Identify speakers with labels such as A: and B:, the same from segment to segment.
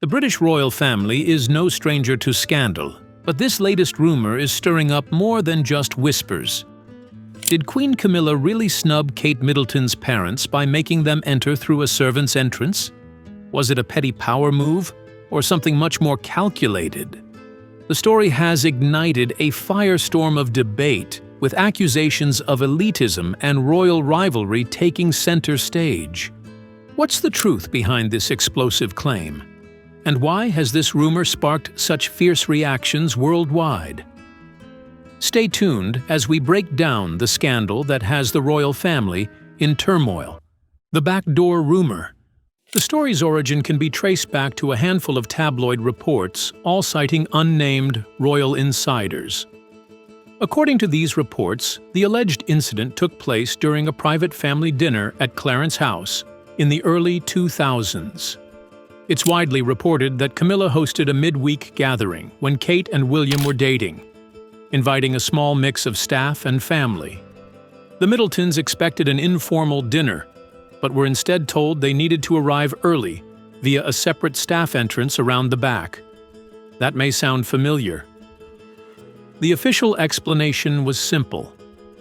A: The British royal family is no stranger to scandal, but this latest rumor is stirring up more than just whispers. Did Queen Camilla really snub Kate Middleton's parents by making them enter through a servant's entrance? Was it a petty power move, or something much more calculated? The story has ignited a firestorm of debate, with accusations of elitism and royal rivalry taking center stage. What's the truth behind this explosive claim? And why has this rumor sparked such fierce reactions worldwide? Stay tuned as we break down the scandal that has the royal family in turmoil. The Backdoor Rumor. The story's origin can be traced back to a handful of tabloid reports, all citing unnamed royal insiders. According to these reports, the alleged incident took place during a private family dinner at Clarence House in the early 2000s. It's widely reported that Camilla hosted a midweek gathering when Kate and William were dating, inviting a small mix of staff and family. The Middletons expected an informal dinner, but were instead told they needed to arrive early via a separate staff entrance around the back. That may sound familiar. The official explanation was simple.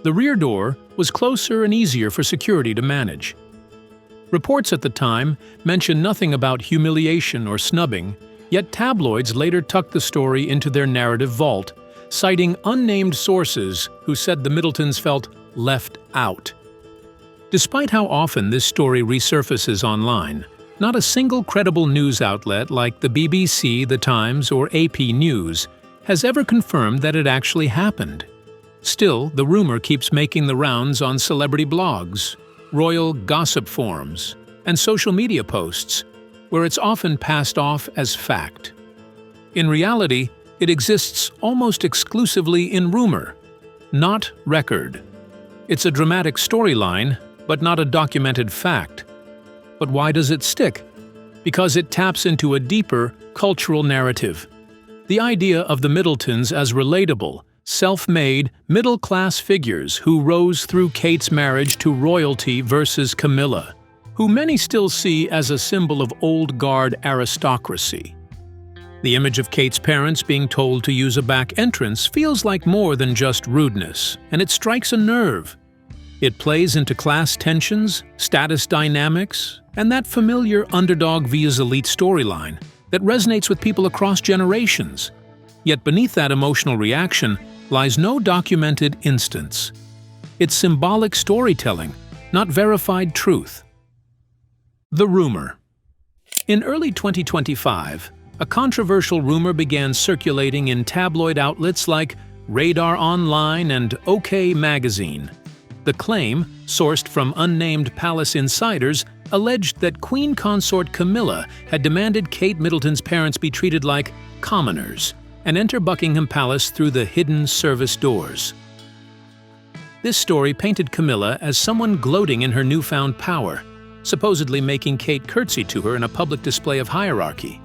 A: The rear door was closer and easier for security to manage. Reports at the time mentioned nothing about humiliation or snubbing, yet tabloids later tucked the story into their narrative vault, citing unnamed sources who said the Middletons felt left out. Despite how often this story resurfaces online, not a single credible news outlet like the BBC, The Times, or AP News has ever confirmed that it actually happened. Still, the rumor keeps making the rounds on celebrity blogs, royal gossip forums, and social media posts, where it's often passed off as fact. In reality, it exists almost exclusively in rumor, not record. It's a dramatic storyline, but not a documented fact. But why does it stick? Because it taps into a deeper cultural narrative. The idea of the Middletons as relatable, self-made, middle-class figures who rose through Kate's marriage to royalty versus Camilla, who many still see as a symbol of old-guard aristocracy. The image of Kate's parents being told to use a back entrance feels like more than just rudeness, and it strikes a nerve. It plays into class tensions, status dynamics, and that familiar underdog vs. elite storyline that resonates with people across generations. Yet beneath that emotional reaction lies no documented instance. It's symbolic storytelling, not verified truth. The rumor. In early 2025, a controversial rumor began circulating in tabloid outlets like Radar Online and OK Magazine. The claim, sourced from unnamed palace insiders, alleged that Queen Consort Camilla had demanded Kate Middleton's parents be treated like commoners and enter Buckingham Palace through the hidden service doors. This story painted Camilla as someone gloating in her newfound power, supposedly making Kate curtsy to her in a public display of hierarchy.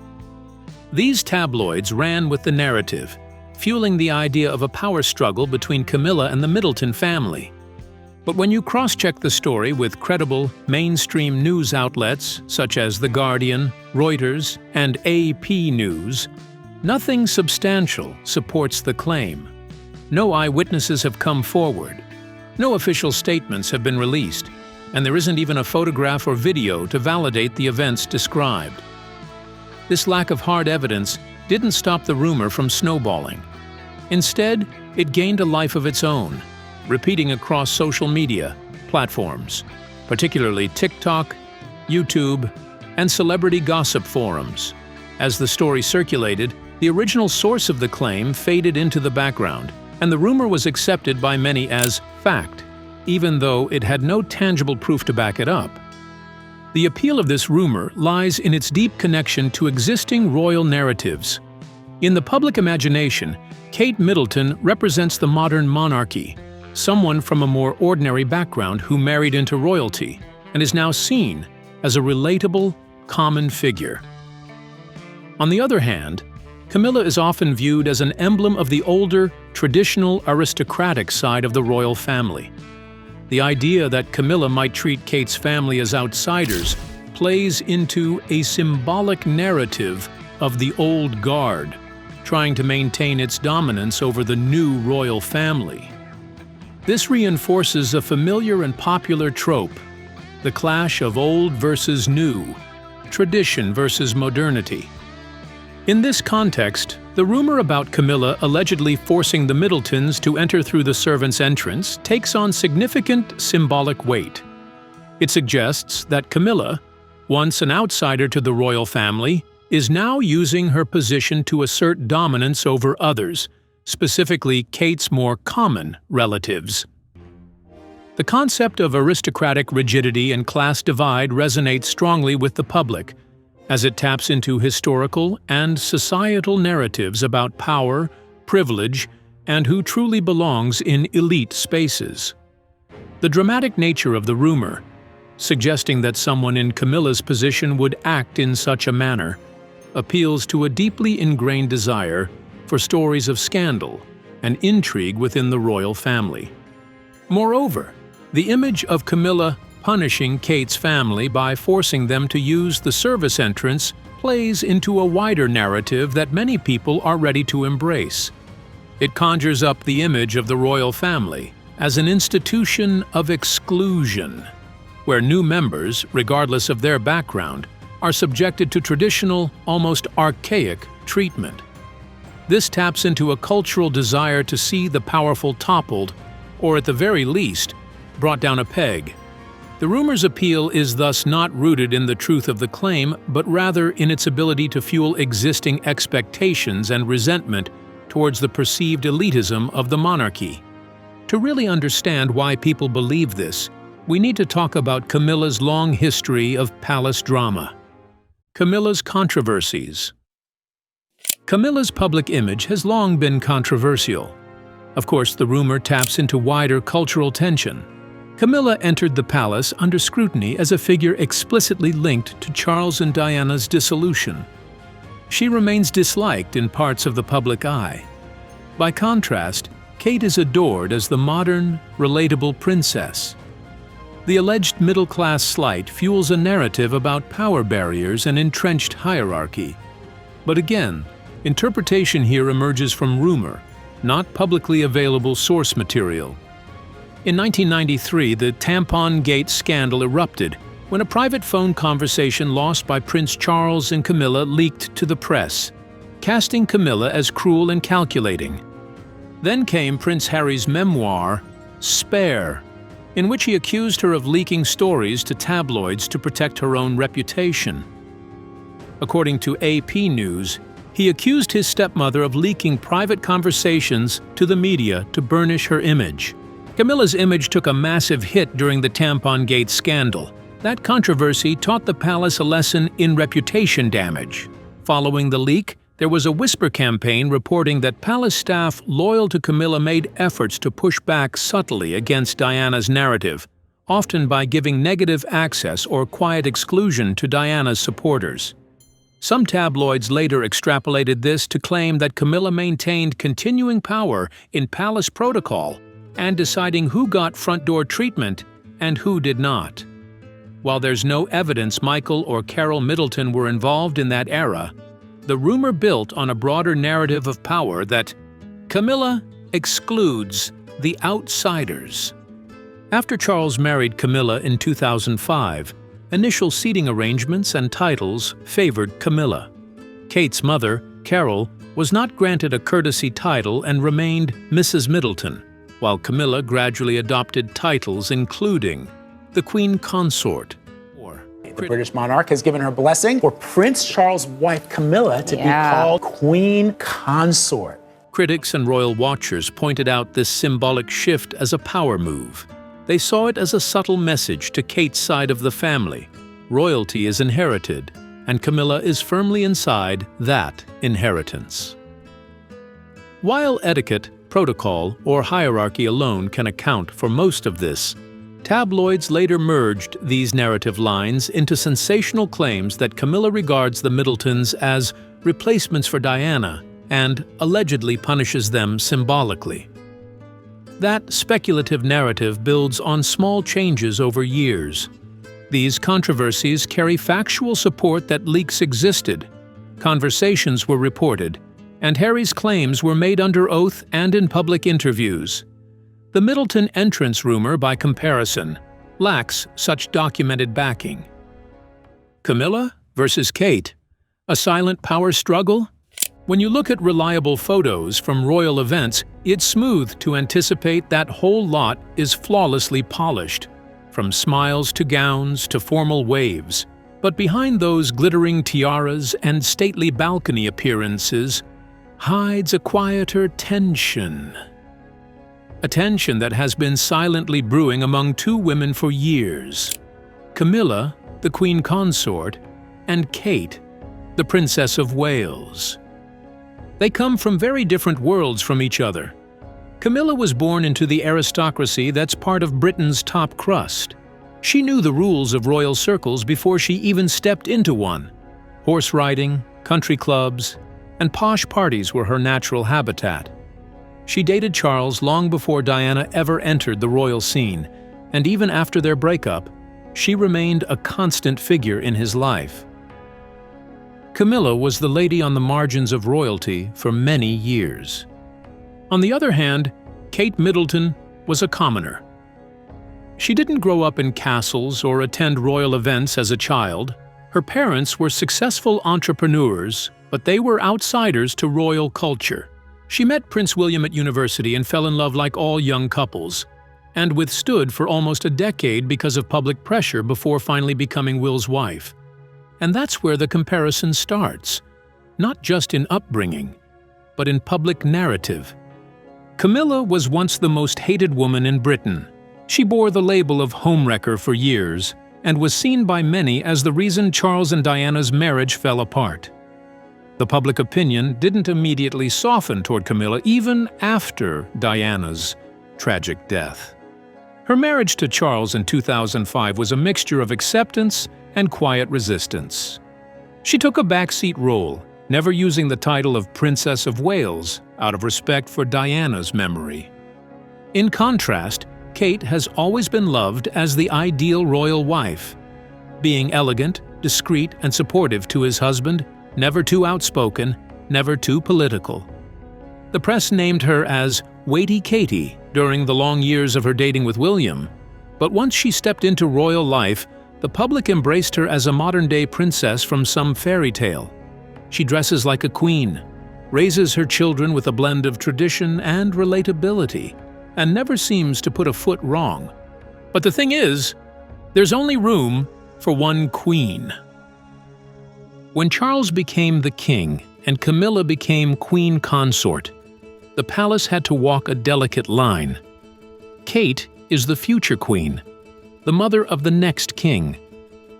A: These tabloids ran with the narrative, fueling the idea of a power struggle between Camilla and the Middleton family. But when you cross-check the story with credible, mainstream news outlets such as The Guardian, Reuters, and AP News, nothing substantial supports the claim. No eyewitnesses have come forward, no official statements have been released, and there isn't even a photograph or video to validate the events described. This lack of hard evidence didn't stop the rumor from snowballing. Instead, it gained a life of its own, repeating across social media platforms, particularly TikTok, YouTube, and celebrity gossip forums. As the story circulated, the original source of the claim faded into the background, and the rumor was accepted by many as fact, even though it had no tangible proof to back it up. The appeal of this rumor lies in its deep connection to existing royal narratives. In the public imagination, Kate Middleton represents the modern monarchy, someone from a more ordinary background who married into royalty and is now seen as a relatable, common figure. On the other hand, Camilla is often viewed as an emblem of the older, traditional aristocratic side of the royal family. The idea that Camilla might treat Kate's family as outsiders plays into a symbolic narrative of the old guard, trying to maintain its dominance over the new royal family. This reinforces a familiar and popular trope, the clash of old versus new, tradition versus modernity. In this context, the rumor about Camilla allegedly forcing the Middletons to enter through the servants' entrance takes on significant symbolic weight. It suggests that Camilla, once an outsider to the royal family, is now using her position to assert dominance over others, specifically Kate's more common relatives. The concept of aristocratic rigidity and class divide resonates strongly with the public, as it taps into historical and societal narratives about power, privilege, and who truly belongs in elite spaces. The dramatic nature of the rumor, suggesting that someone in Camilla's position would act in such a manner, appeals to a deeply ingrained desire for stories of scandal and intrigue within the royal family. Moreover, the image of Camilla punishing Kate's family by forcing them to use the service entrance plays into a wider narrative that many people are ready to embrace. It conjures up the image of the royal family as an institution of exclusion, where new members, regardless of their background, are subjected to traditional, almost archaic treatment. This taps into a cultural desire to see the powerful toppled, or at the very least, brought down a peg. The rumor's appeal is thus not rooted in the truth of the claim, but rather in its ability to fuel existing expectations and resentment towards the perceived elitism of the monarchy. To really understand why people believe this, we need to talk about Camilla's long history of palace drama. Camillas Controversies. Camilla's public image has long been controversial. Of course, the rumor taps into wider cultural tension. Camilla entered the palace under scrutiny as a figure explicitly linked to Charles and Diana's dissolution. She remains disliked in parts of the public eye. By contrast, Kate is adored as the modern, relatable princess. The alleged middle-class slight fuels a narrative about power barriers and entrenched hierarchy. But again, interpretation here emerges from rumor, not publicly available source material. In 1993, the Tampon Gate scandal erupted when a private phone conversation lost by Prince Charles and Camilla leaked to the press, casting Camilla as cruel and calculating. Then came Prince Harry's memoir, Spare, in which he accused her of leaking stories to tabloids to protect her own reputation. According to AP News, he accused his stepmother of leaking private conversations to the media to burnish her image. Camilla's image took a massive hit during the Tampon Gate scandal. That controversy taught the palace a lesson in reputation damage. Following the leak, there was a whisper campaign reporting that palace staff loyal to Camilla made efforts to push back subtly against Diana's narrative, often by giving negative access or quiet exclusion to Diana's supporters. Some tabloids later extrapolated this to claim that Camilla maintained continuing power in palace protocol and deciding who got front-door treatment and who did not. While there's no evidence Michael or Carol Middleton were involved in that era, the rumor built on a broader narrative of power that Camilla excludes the outsiders. After Charles married Camilla in 2005, initial seating arrangements and titles favored Camilla. Kate's mother, Carol, was not granted a courtesy title and remained Mrs. Middleton, while Camilla gradually adopted titles including the Queen Consort.
B: The British monarch has given her blessing for Prince Charles' wife Camilla to be called Queen Consort.
A: Critics and royal watchers pointed out this symbolic shift as a power move. They saw it as a subtle message to Kate's side of the family. Royalty is inherited, and Camilla is firmly inside that inheritance. While etiquette, protocol, or hierarchy alone can account for most of this, tabloids later merged these narrative lines into sensational claims that Camilla regards the Middletons as replacements for Diana and allegedly punishes them symbolically. That speculative narrative builds on small changes over years. These controversies carry factual support that leaks existed. conversations were reported, and Harry's claims were made under oath and in public interviews. The Middleton entrance rumor, by comparison, lacks such documented backing. Camilla versus Kate, a silent power struggle? When you look at reliable photos from royal events, it's smooth to anticipate that whole lot is flawlessly polished, from smiles to gowns to formal waves. But behind those glittering tiaras and stately balcony appearances hides a quieter tension. A tension that has been silently brewing among two women for years. Camilla, the Queen Consort, and Kate, the Princess of Wales. They come from very different worlds from each other. Camilla was born into the aristocracy that's part of Britain's top crust. She knew the rules of royal circles before she even stepped into one. Horse riding, country clubs, and posh parties were her natural habitat. She dated Charles long before Diana ever entered the royal scene, and even after their breakup, she remained a constant figure in his life. Camilla was the lady on the margins of royalty for many years. On the other hand, Kate Middleton was a commoner. She didn't grow up in castles or attend royal events as a child. Her parents were successful entrepreneurs, but they were outsiders to royal culture. She met Prince William at university and fell in love like all young couples, and withstood for almost a decade because of public pressure before finally becoming Will's wife. And that's where the comparison starts, not just in upbringing, but in public narrative. Camilla was once the most hated woman in Britain. She bore the label of homewrecker for years, and was seen by many as the reason Charles and Diana's marriage fell apart. The public opinion didn't immediately soften toward Camilla even after Diana's tragic death. Her marriage to Charles in 2005 was a mixture of acceptance and quiet resistance. She took a backseat role, never using the title of Princess of Wales out of respect for Diana's memory. In contrast, Kate has always been loved as the ideal royal wife, being elegant, discreet, and supportive to his husband, never too outspoken, never too political. The press named her as Weighty Katie during the long years of her dating with William, but once she stepped into royal life, the public embraced her as a modern-day princess from some fairy tale. She dresses like a queen, raises her children with a blend of tradition and relatability, and never seems to put a foot wrong. But the thing is, there's only room for one queen. When Charles became the king and Camilla became Queen Consort, the palace had to walk a delicate line. Kate is the future queen, the mother of the next king.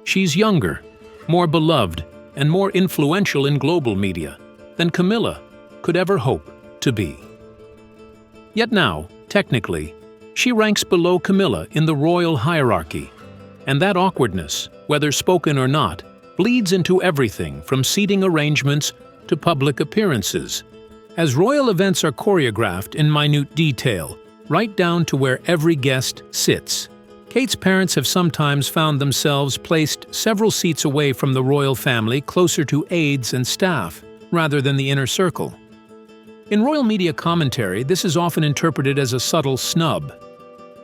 A: She's younger, more beloved, and more influential in global media than Camilla could ever hope to be. Yet now, technically, she ranks below Camilla in the royal hierarchy, and that awkwardness, whether spoken or not, bleeds into everything from seating arrangements to public appearances, as royal events are choreographed in minute detail, right down to where every guest sits. Kate's parents have sometimes found themselves placed several seats away from the royal family, closer to aides and staff, rather than the inner circle. In royal media commentary, this is often interpreted as a subtle snub.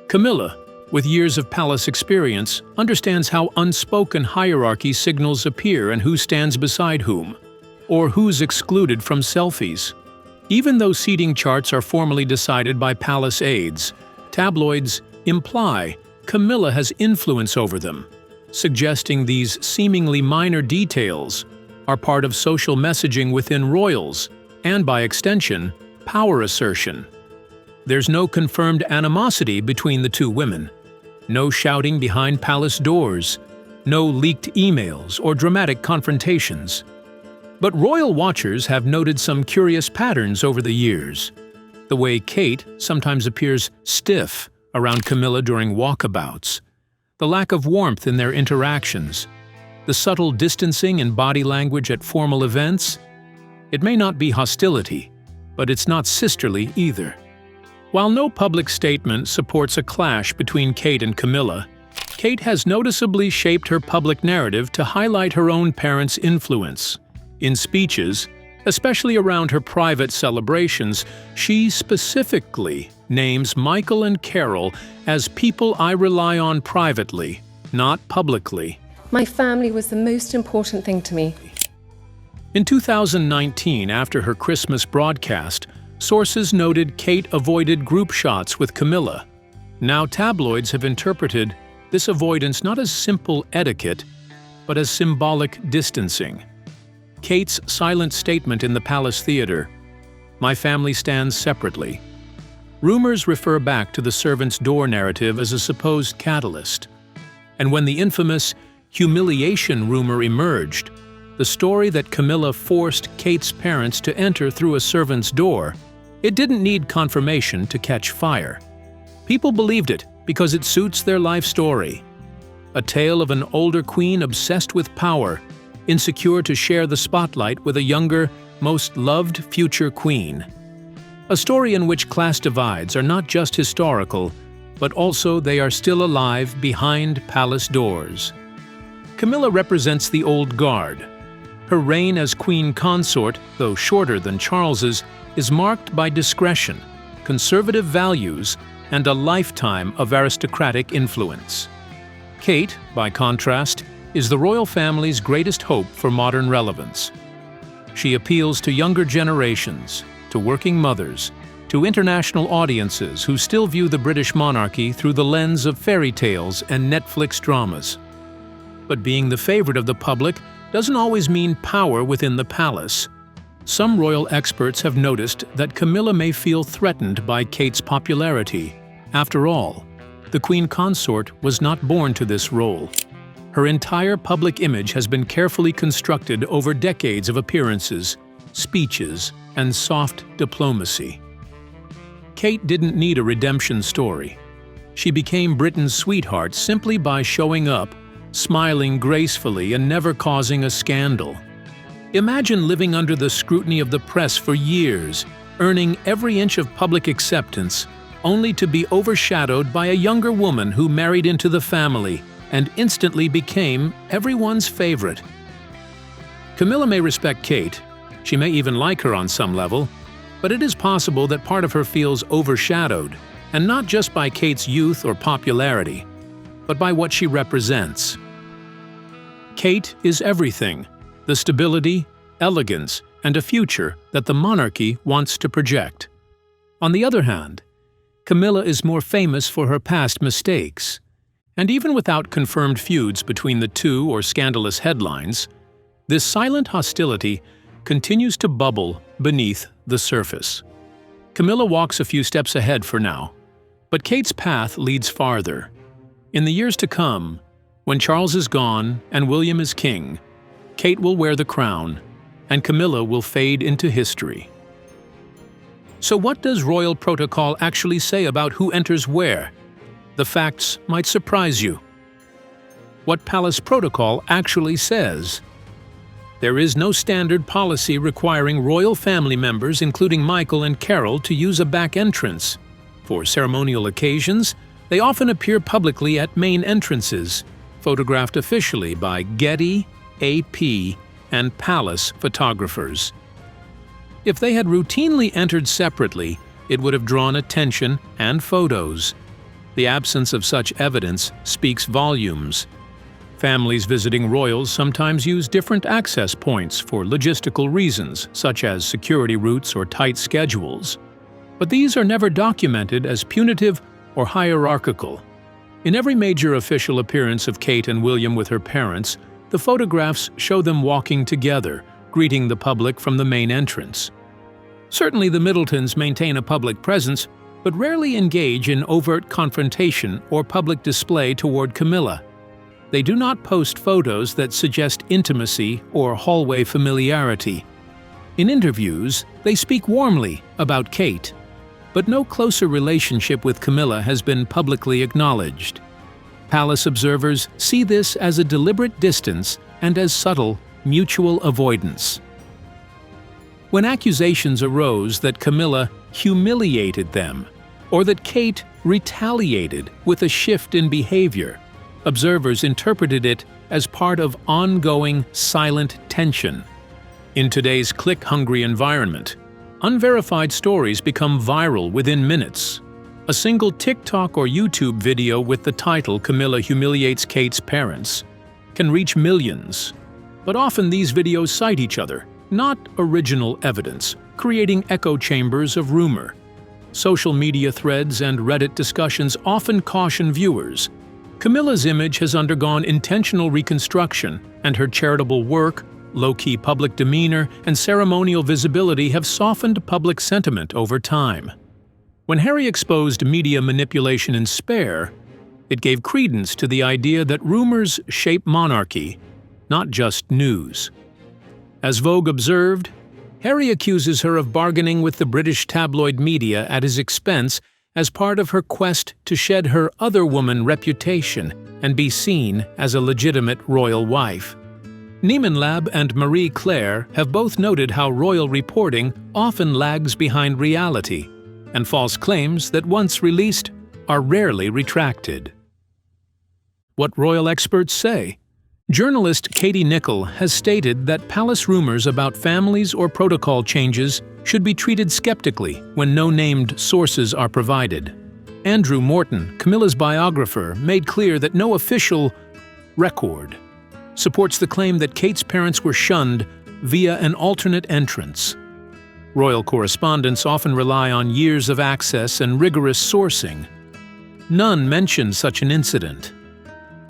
A: Camilla, with years of palace experience, understands how unspoken hierarchy signals appear and who stands beside whom, or who's excluded from selfies. Even though seating charts are formally decided by palace aides, tabloids imply Camilla has influence over them, suggesting these seemingly minor details are part of social messaging within royals, and by extension, power assertion. There's no confirmed animosity between the two women, no shouting behind palace doors, no leaked emails or dramatic confrontations. But royal watchers have noted some curious patterns over the years. The way Kate sometimes appears stiff around Camilla during walkabouts, the lack of warmth in their interactions, the subtle distancing in body language at formal events. It may not be hostility, but it's not sisterly either. While no public statement supports a clash between Kate and Camilla, Kate has noticeably shaped her public narrative to highlight her own parents' influence. In speeches, especially around her private celebrations, she specifically names Michael and Carol as people I rely on privately, not publicly.
C: My family was the most important thing to me.
A: In 2019, after her Christmas broadcast, sources noted Kate avoided group shots with Camilla. Now tabloids have interpreted this avoidance not as simple etiquette, but as symbolic distancing. Kate's silent statement in the Palace Theater, "My family stands separately." Rumors refer back to the servant's door narrative as a supposed catalyst. And when the infamous humiliation rumor emerged, the story that Camilla forced Kate's parents to enter through a servant's door, it didn't need confirmation to catch fire. People believed it because it suits their life story. A tale of an older queen obsessed with power, insecure to share the spotlight with a younger, most loved future queen. A story in which class divides are not just historical, but also they are still alive behind palace doors. Camilla represents the old guard. Her reign as queen consort, though shorter than Charles's, is marked by discretion, conservative values, and a lifetime of aristocratic influence. Kate, by contrast, is the royal family's greatest hope for modern relevance. She appeals to younger generations, to working mothers, to international audiences who still view the British monarchy through the lens of fairy tales and Netflix dramas. But being the favorite of the public doesn't always mean power within the palace. Some royal experts have noticed that Camilla may feel threatened by Kate's popularity. After all, the queen consort was not born to this role. Her entire public image has been carefully constructed over decades of appearances, speeches, and soft diplomacy. Kate didn't need a redemption story. She became Britain's sweetheart simply by showing up, smiling gracefully, and never causing a scandal. Imagine living under the scrutiny of the press for years, earning every inch of public acceptance, only to be overshadowed by a younger woman who married into the family and instantly became everyone's favorite. Camilla may respect Kate, she may even like her on some level, but it is possible that part of her feels overshadowed, and not just by Kate's youth or popularity, but by what she represents. Kate is everything, the stability, elegance, and a future that the monarchy wants to project. On the other hand, Camilla is more famous for her past mistakes. And even without confirmed feuds between the two or scandalous headlines, this silent hostility continues to bubble beneath the surface. Camilla walks a few steps ahead for now, but Kate's path leads farther. In the years to come, when Charles is gone and William is king, Kate will wear the crown, and Camilla will fade into history. So what does royal protocol actually say about who enters where? The facts might surprise you. What palace protocol actually says? There is no standard policy requiring royal family members, including Michael and Carol, to use a back entrance. For ceremonial occasions, they often appear publicly at main entrances, photographed officially by Getty, AP, and palace photographers. If they had routinely entered separately, it would have drawn attention and photos. The absence of such evidence speaks volumes. Families visiting royals sometimes use different access points for logistical reasons, such as security routes or tight schedules. But these are never documented as punitive or hierarchical. In every major official appearance of Kate and William with her parents, the photographs show them walking together, greeting the public from the main entrance. Certainly the Middletons maintain a public presence, but rarely engage in overt confrontation or public display toward Camilla. They do not post photos that suggest intimacy or hallway familiarity. In interviews, they speak warmly about Kate, but no closer relationship with Camilla has been publicly acknowledged. Palace observers see this as a deliberate distance and as subtle mutual avoidance. When accusations arose that Camilla humiliated them, or that Kate retaliated with a shift in behavior, observers interpreted it as part of ongoing silent tension. In today's click-hungry environment, unverified stories become viral within minutes. A single TikTok or YouTube video with the title "Camilla humiliates Kate's parents" can reach millions. But often these videos cite each other, not original evidence, creating echo chambers of rumor. Social media threads and Reddit discussions often caution viewers. Camilla's image has undergone intentional reconstruction, and her charitable work, low-key public demeanor, and ceremonial visibility have softened public sentiment over time. When Harry exposed media manipulation in Spare, it gave credence to the idea that rumors shape monarchy, not just news. As Vogue observed, Harry accuses her of bargaining with the British tabloid media at his expense as part of her quest to shed her other woman reputation and be seen as a legitimate royal wife. Neiman Lab and Marie Claire have both noted how royal reporting often lags behind reality, and false claims that once released are rarely retracted. What royal experts say? Journalist Katie Nicholl has stated that palace rumors about families or protocol changes should be treated skeptically when no named sources are provided. Andrew Morton, Camilla's biographer, made clear that no official record supports the claim that Kate's parents were shunned via an alternate entrance. Royal correspondents often rely on years of access and rigorous sourcing. None mention such an incident.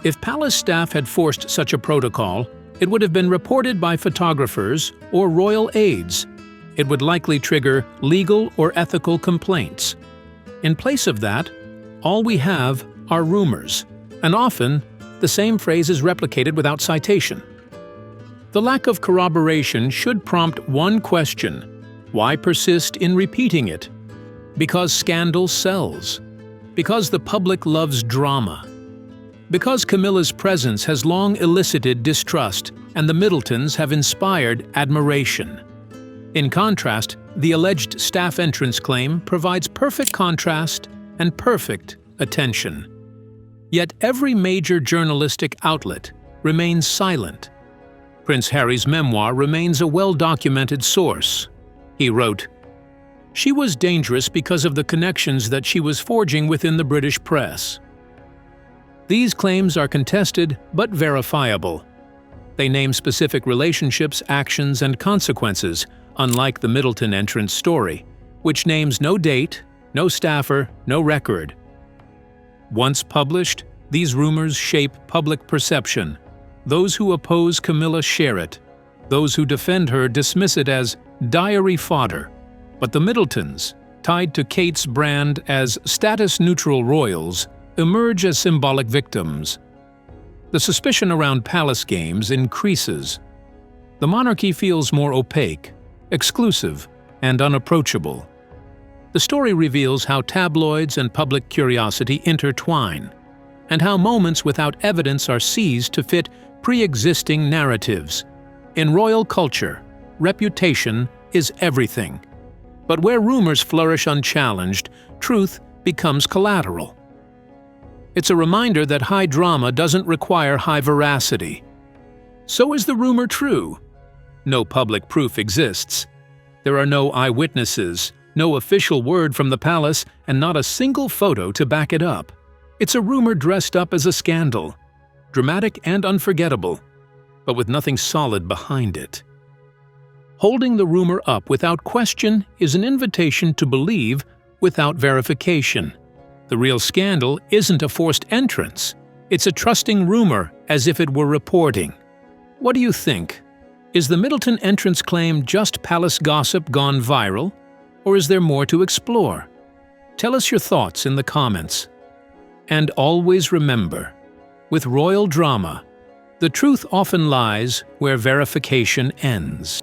A: If palace staff had forced such a protocol, it would have been reported by photographers or royal aides. It would likely trigger legal or ethical complaints. In place of that, all we have are rumors, and often the same phrase is replicated without citation. The lack of corroboration should prompt one question: why persist in repeating it? Because scandal sells. Because the public loves drama. Because Camilla's presence has long elicited distrust and the Middletons have inspired admiration. In contrast, the alleged staff entrance claim provides perfect contrast and perfect attention. Yet every major journalistic outlet remains silent. Prince Harry's memoir remains a well-documented source. He wrote, "She was dangerous because of the connections that she was forging within the British press." These claims are contested but verifiable. They name specific relationships, actions, and consequences, unlike the Middleton entrance story, which names no date, no staffer, no record. Once published, these rumors shape public perception. Those who oppose Camilla share it. Those who defend her dismiss it as diary fodder. But the Middletons, tied to Kate's brand as status-neutral royals, emerge as symbolic victims. The suspicion around palace games increases. The monarchy feels more opaque, exclusive, and unapproachable. The story reveals how tabloids and public curiosity intertwine, and how moments without evidence are seized to fit pre-existing narratives. In royal culture, reputation is everything. But where rumors flourish unchallenged, truth becomes collateral. It's a reminder that high drama doesn't require high veracity. So is the rumor true? No public proof exists. There are no eyewitnesses, no official word from the palace, and not a single photo to back it up. It's a rumor dressed up as a scandal, dramatic and unforgettable, but with nothing solid behind it. Holding the rumor up without question is an invitation to believe without verification. The real scandal isn't a forced entrance. It's a trusting rumor as if it were reporting. What do you think? Is the Middleton entrance claim just palace gossip gone viral? Or is there more to explore? Tell us your thoughts in the comments. And always remember, with royal drama, the truth often lies where verification ends.